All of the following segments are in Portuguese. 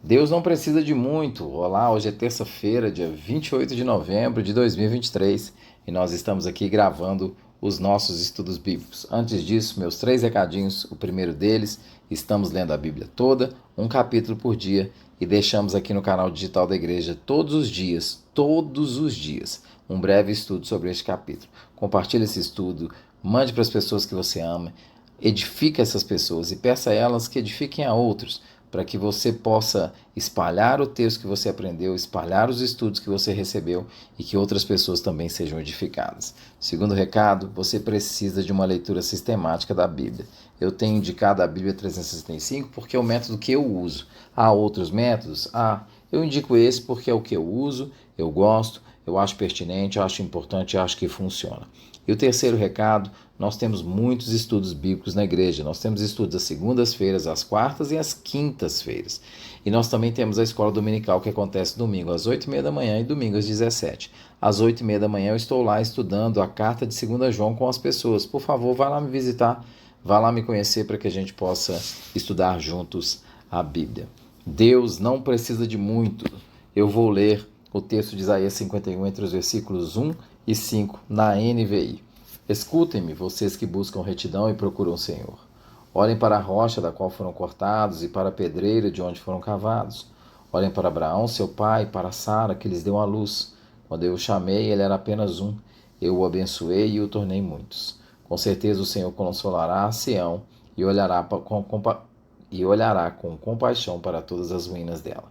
Deus não precisa de muito. Olá, hoje é terça-feira, dia 28 de novembro de 2023 e nós estamos aqui gravando os nossos estudos bíblicos. Antes disso, meus 3 recadinhos. O primeiro deles, estamos lendo a Bíblia toda, um capítulo por dia, e deixamos aqui no canal digital da igreja todos os dias, um breve estudo sobre este capítulo. Compartilhe esse estudo, mande para as pessoas que você ama, edifique essas pessoas e peça a elas que edifiquem a outros, para que você possa espalhar o texto que você aprendeu, espalhar os estudos que você recebeu e que outras pessoas também sejam edificadas. Segundo recado, você precisa de uma leitura sistemática da Bíblia. Eu tenho indicado a Bíblia 365 porque é o método que eu uso. Há outros métodos? Eu indico esse porque é o que eu uso, eu gosto, eu acho pertinente, eu acho importante, eu acho que funciona. E o terceiro recado, nós temos muitos estudos bíblicos na igreja. Nós temos estudos às segundas-feiras, às quartas e às quintas-feiras. E nós também temos a escola dominical que acontece domingo às 8h30 da manhã e domingo às 17h. Às 8h30 da manhã eu estou lá estudando a carta de 2 João com as pessoas. Por favor, vá lá me visitar, vá lá me conhecer para que a gente possa estudar juntos a Bíblia. Deus não precisa de muito. Eu vou ler o texto de Isaías 51 entre os versículos 1 e 5 na NVI. Escutem-me, vocês que buscam retidão e procuram o Senhor. Olhem para a rocha da qual foram cortados e para a pedreira de onde foram cavados. Olhem para Abraão, seu pai, e para Sara, que lhes deu a luz. Quando eu o chamei, ele era apenas um. Eu o abençoei e o tornei muitos. Com certeza o Senhor consolará a Sião e olhará com compaixão para todas as ruínas dela.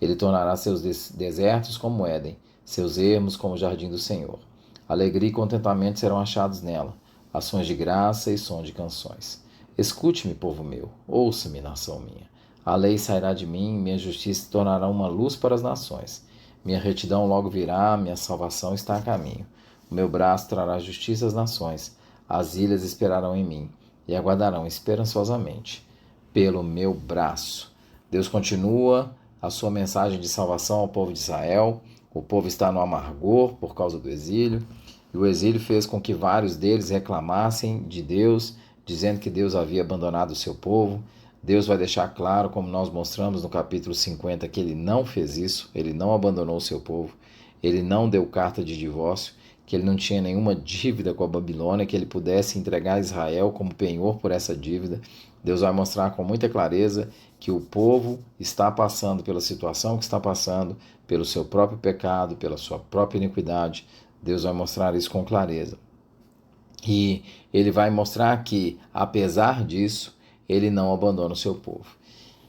Ele tornará seus desertos como Éden, seus ermos como o jardim do Senhor. Alegria e contentamento serão achados nela, ações de graça e som de canções. Escute-me, povo meu, ouça-me, nação minha. A lei sairá de mim, minha justiça se tornará uma luz para as nações. Minha retidão logo virá, minha salvação está a caminho. O meu braço trará justiça às nações. As ilhas esperarão em mim e aguardarão esperançosamente pelo meu braço. Deus continua a sua mensagem de salvação ao povo de Israel. O povo está no amargor por causa do exílio, e o exílio fez com que vários deles reclamassem de Deus, dizendo que Deus havia abandonado o seu povo. Deus vai deixar claro, como nós mostramos no capítulo 50, que ele não fez isso, ele não abandonou o seu povo, ele não deu carta de divórcio, que ele não tinha nenhuma dívida com a Babilônia, que ele pudesse entregar Israel como penhor por essa dívida. Deus vai mostrar com muita clareza que o povo está passando pela situação que está passando, pelo seu próprio pecado, pela sua própria iniquidade. Deus vai mostrar isso com clareza. E ele vai mostrar que, apesar disso, ele não abandona o seu povo.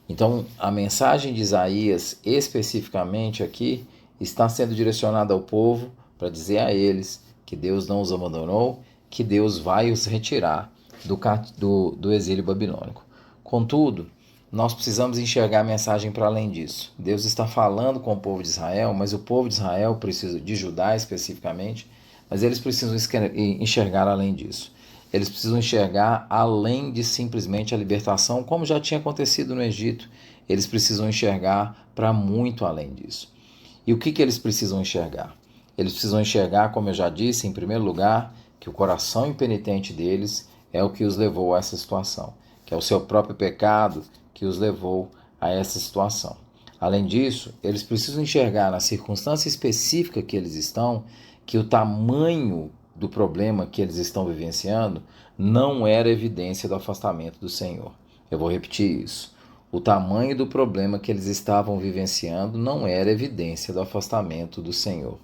Então, a mensagem de Isaías, especificamente aqui, está sendo direcionada ao povo para dizer a eles que Deus não os abandonou, que Deus vai os retirar do exílio babilônico. Contudo, nós precisamos enxergar a mensagem para além disso. Deus está falando com o povo de Israel, mas o povo de Israel precisa, de Judá especificamente, mas eles precisam enxergar além disso. Eles precisam enxergar além de simplesmente a libertação, como já tinha acontecido no Egito. Eles precisam enxergar para muito além disso. E o que eles precisam enxergar? Eles precisam enxergar, como eu já disse, em primeiro lugar, que o coração impenitente deles é o que os levou a essa situação, que é o seu próprio pecado que os levou a essa situação. Além disso, eles precisam enxergar na circunstância específica que eles estão, que o tamanho do problema que eles estão vivenciando não era evidência do afastamento do Senhor. Eu vou repetir isso. O tamanho do problema que eles estavam vivenciando não era evidência do afastamento do Senhor.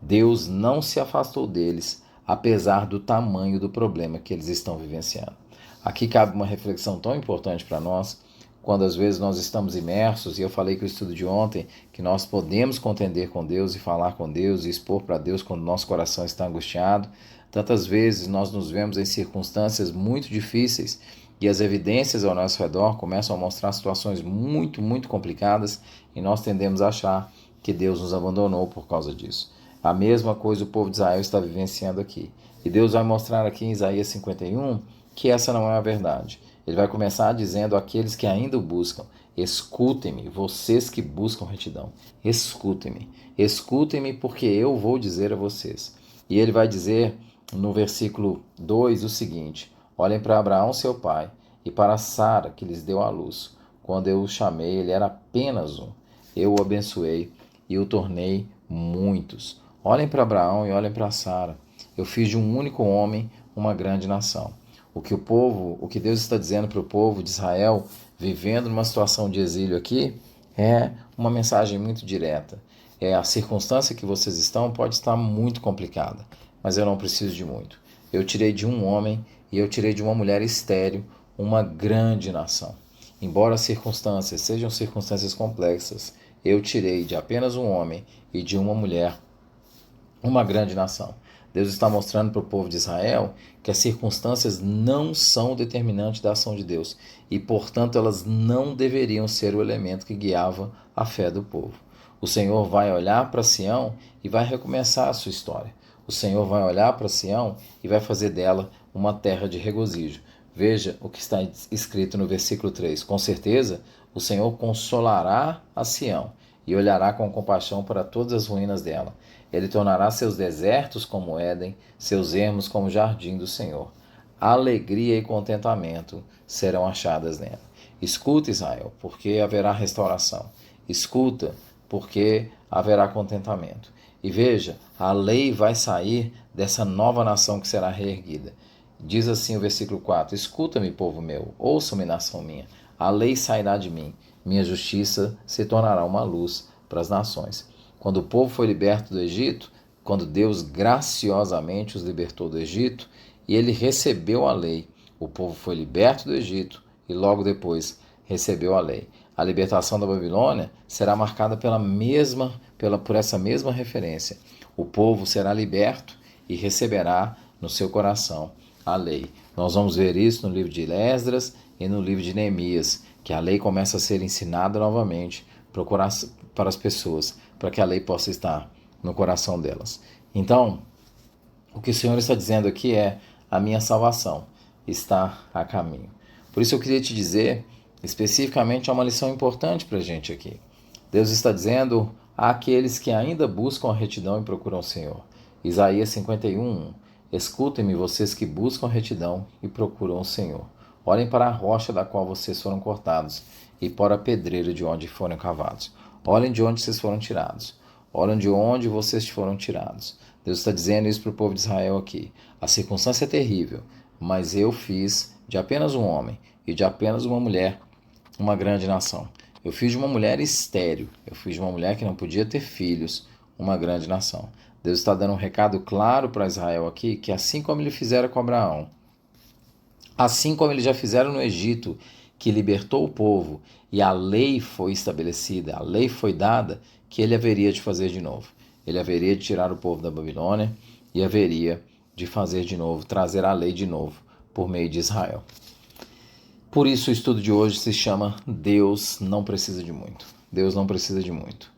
Deus não se afastou deles, apesar do tamanho do problema que eles estão vivenciando. Aqui cabe uma reflexão tão importante para nós, quando às vezes nós estamos imersos, e eu falei que o estudo de ontem, que nós podemos contender com Deus e falar com Deus e expor para Deus quando nosso coração está angustiado. Tantas vezes nós nos vemos em circunstâncias muito difíceis e as evidências ao nosso redor começam a mostrar situações muito, muito complicadas e nós tendemos a achar que Deus nos abandonou por causa disso. A mesma coisa o povo de Israel está vivenciando aqui. E Deus vai mostrar aqui em Isaías 51 que essa não é a verdade. Ele vai começar dizendo àqueles que ainda o buscam: escutem-me, vocês que buscam retidão. Escutem-me. Escutem-me porque eu vou dizer a vocês. E ele vai dizer no versículo 2 o seguinte: olhem para Abraão, seu pai, e para Sara, que lhes deu a luz. Quando eu o chamei, ele era apenas um. Eu o abençoei e o tornei muitos. Olhem para Abraão e olhem para Sara. Eu fiz de um único homem uma grande nação. O que Deus está dizendo para o povo de Israel, vivendo numa situação de exílio aqui, é uma mensagem muito direta. A circunstância que vocês estão pode estar muito complicada, mas eu não preciso de muito. Eu tirei de um homem e eu tirei de uma mulher estéril uma grande nação. Embora as circunstâncias sejam circunstâncias complexas, eu tirei de apenas um homem e de uma mulher uma grande nação. Deus está mostrando para o povo de Israel que as circunstâncias não são determinantes da ação de Deus e, portanto, elas não deveriam ser o elemento que guiava a fé do povo. O Senhor vai olhar para Sião e vai recomeçar a sua história. O Senhor vai olhar para Sião e vai fazer dela uma terra de regozijo. Veja o que está escrito no versículo 3. Com certeza, o Senhor consolará a Sião e olhará com compaixão para todas as ruínas dela. Ele tornará seus desertos como Éden, seus ermos como jardim do Senhor. Alegria e contentamento serão achadas nela. Escuta, Israel, porque haverá restauração. Escuta, porque haverá contentamento. E veja, a lei vai sair dessa nova nação que será reerguida. Diz assim o versículo 4: Escuta-me, povo meu, ouça-me, nação minha. A lei sairá de mim, minha justiça se tornará uma luz para as nações. Quando o povo foi liberto do Egito, quando Deus graciosamente os libertou do Egito, e ele recebeu a lei, o povo foi liberto do Egito e logo depois recebeu a lei. A libertação da Babilônia será marcada por essa mesma referência. O povo será liberto e receberá no seu coração a lei. Nós vamos ver isso no livro de Esdras e no livro de Neemias, que a lei começa a ser ensinada novamente para as pessoas, para que a lei possa estar no coração delas. Então, o que o Senhor está dizendo aqui é: a minha salvação está a caminho. Por isso eu queria te dizer, especificamente, é uma lição importante para a gente aqui. Deus está dizendo àqueles que ainda buscam a retidão e procuram o Senhor. Isaías 51, escutem-me vocês que buscam a retidão e procuram o Senhor. Olhem para a rocha da qual vocês foram cortados e para a pedreira de onde foram cavados. Olhem de onde vocês foram tirados. Olhem de onde vocês foram tirados. Deus está dizendo isso para o povo de Israel aqui. A circunstância é terrível, mas eu fiz de apenas um homem e de apenas uma mulher uma grande nação. Eu fiz de uma mulher estéril, eu fiz de uma mulher que não podia ter filhos, uma grande nação. Deus está dando um recado claro para Israel aqui, que assim como ele fizera com Abraão, assim como ele já fizeram no Egito, que libertou o povo e a lei foi estabelecida, a lei foi dada, que ele haveria de fazer de novo. Ele haveria de tirar o povo da Babilônia e haveria de fazer de novo, trazer a lei de novo por meio de Israel. Por isso o estudo de hoje se chama Deus não precisa de muito. Deus não precisa de muito.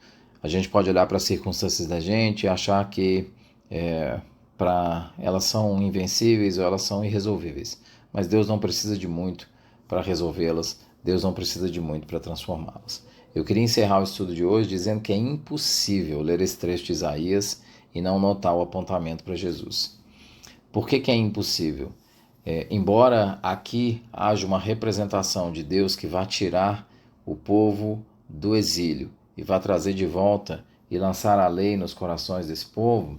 A gente pode olhar para as circunstâncias da gente e achar que elas são invencíveis ou elas são irresolvíveis. Mas Deus não precisa de muito para resolvê-las. Deus não precisa de muito para transformá-las. Eu queria encerrar o estudo de hoje dizendo que é impossível ler esse trecho de Isaías e não notar o apontamento para Jesus. Por que é impossível? Embora aqui haja uma representação de Deus que vai tirar o povo do exílio e vai trazer de volta e lançar a lei nos corações desse povo,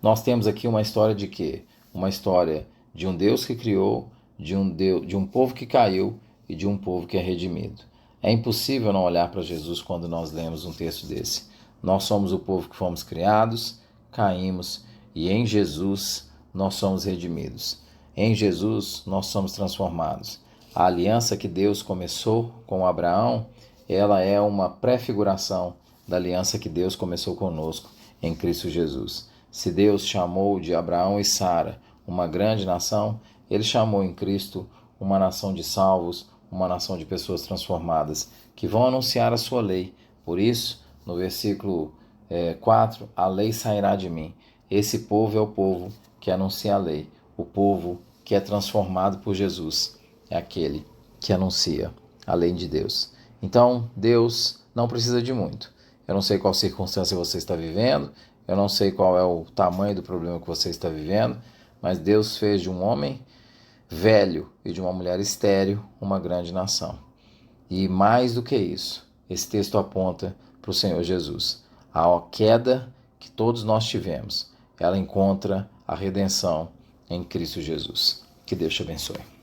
nós temos aqui uma história de quê? Uma história de um Deus que criou, de um povo que caiu e de um povo que é redimido. É impossível não olhar para Jesus quando nós lemos um texto desse. Nós somos o povo que fomos criados, caímos e em Jesus nós somos redimidos. Em Jesus, nós somos transformados. A aliança que Deus começou com Abraão, ela é uma prefiguração da aliança que Deus começou conosco em Cristo Jesus. Se Deus chamou de Abraão e Sara uma grande nação, Ele chamou em Cristo uma nação de salvos, uma nação de pessoas transformadas, que vão anunciar a sua lei. Por isso, no versículo 4, a lei sairá de mim. Esse povo é o povo que anuncia a lei. O povo que é transformado por Jesus é aquele que anuncia a lei de Deus. Então, Deus não precisa de muito. Eu não sei qual circunstância você está vivendo, eu não sei qual é o tamanho do problema que você está vivendo, mas Deus fez de um homem velho e de uma mulher estéril uma grande nação. E mais do que isso, esse texto aponta para o Senhor Jesus. A queda que todos nós tivemos, ela encontra a redenção em Cristo Jesus. Que Deus te abençoe.